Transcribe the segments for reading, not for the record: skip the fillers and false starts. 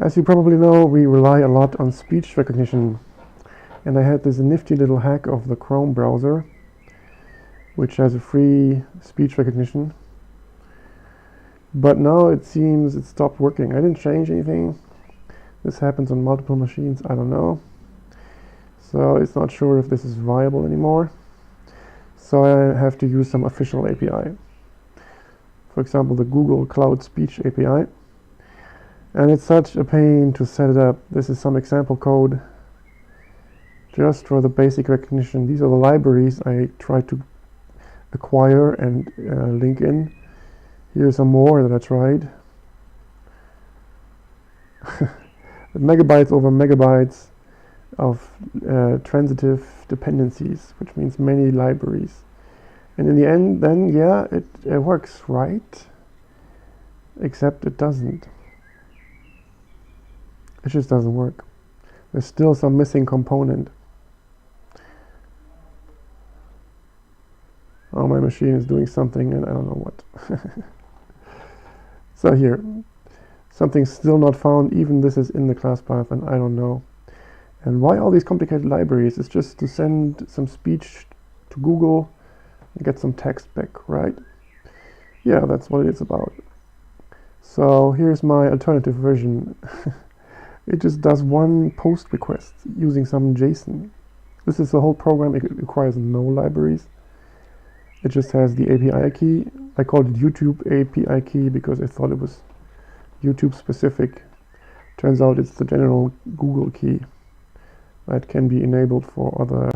As you probably know, we rely a lot on speech recognition, and I had this nifty little hack of the Chrome browser, which has a free speech recognition. But now it seems it stopped working. I didn't change anything. This happens on multiple machines, I don't know. So it's not sure if this is viable anymore. So I have to use some official API. For example, the Google Cloud Speech API. And it's such a pain to set it up. This is some example code just for the basic recognition. These are the libraries I tried to acquire and link in. Here's some more that I tried. Megabytes over megabytes of transitive dependencies, which means many libraries. And in the end, then, yeah, it works, right? Except it doesn't. It just doesn't work. There's still some missing component. Oh, my machine is doing something and I don't know what. So here, something's still not found, even this is in the class path and I don't know. And why all these complicated libraries? It's just to send some speech to Google and get some text back, right? Yeah, that's what it's about. So here's my alternative version. It just does one post request using some JSON. This is the whole program. It requires no libraries. It just has the API key. I called it YouTube API key because I thought it was YouTube specific. Turns out it's the general Google key that can be enabled for other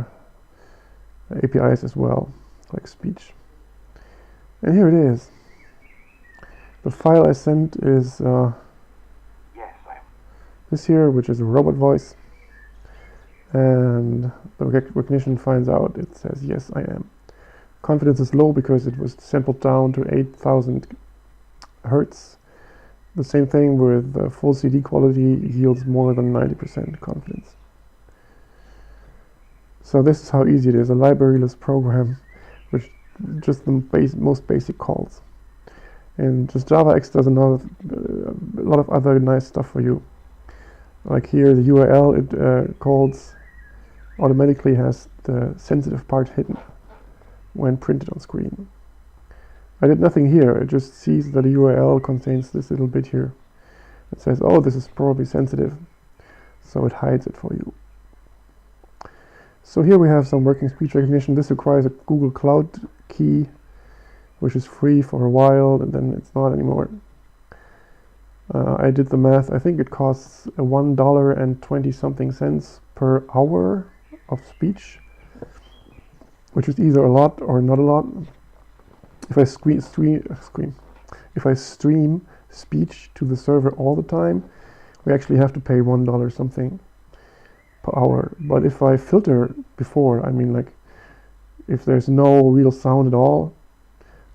APIs as well, like speech. And here it is. The file I sent is this here, which is a robot voice. And the recognition finds out, it says, yes, I am. Confidence is low because it was sampled down to 8,000 hertz. The same thing with full CD quality yields more than 90% confidence. So this is how easy it is, a libraryless program, which just the most basic calls. And just JavaX does a lot of other nice stuff for you. Like here, the URL it calls automatically has the sensitive part hidden when printed on screen. I did nothing here. It just sees that the URL contains this little bit here. It says, oh, this is probably sensitive, so it hides it for you. So here we have some working speech recognition. This requires a Google Cloud key, which is free for a while, and then it's not anymore. I did the math. I think it costs $1.20-something per hour of speech, which is either a lot or not a lot. If I if I stream speech to the server all the time, we actually have to pay $1 something per hour. But if I filter before, I mean, like, if there's no real sound at all,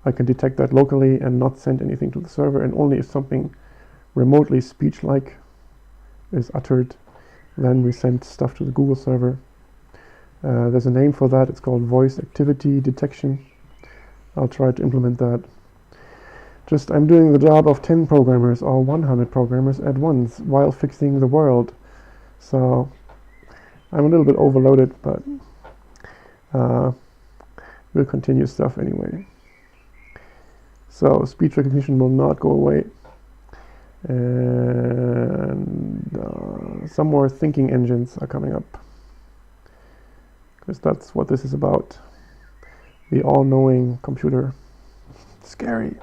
I can detect that locally and not send anything to the server, and only if something remotely speech-like is uttered, then we send stuff to the Google server. There's a name for that. It's called voice activity detection. I'll try to implement that. Just I'm doing the job of 10 programmers or 100 programmers at once while fixing the world. So I'm a little bit overloaded, but we'll continue stuff anyway. So speech recognition will not go away. And some more thinking engines are coming up, because that's what this is about. The all-knowing computer. Scary.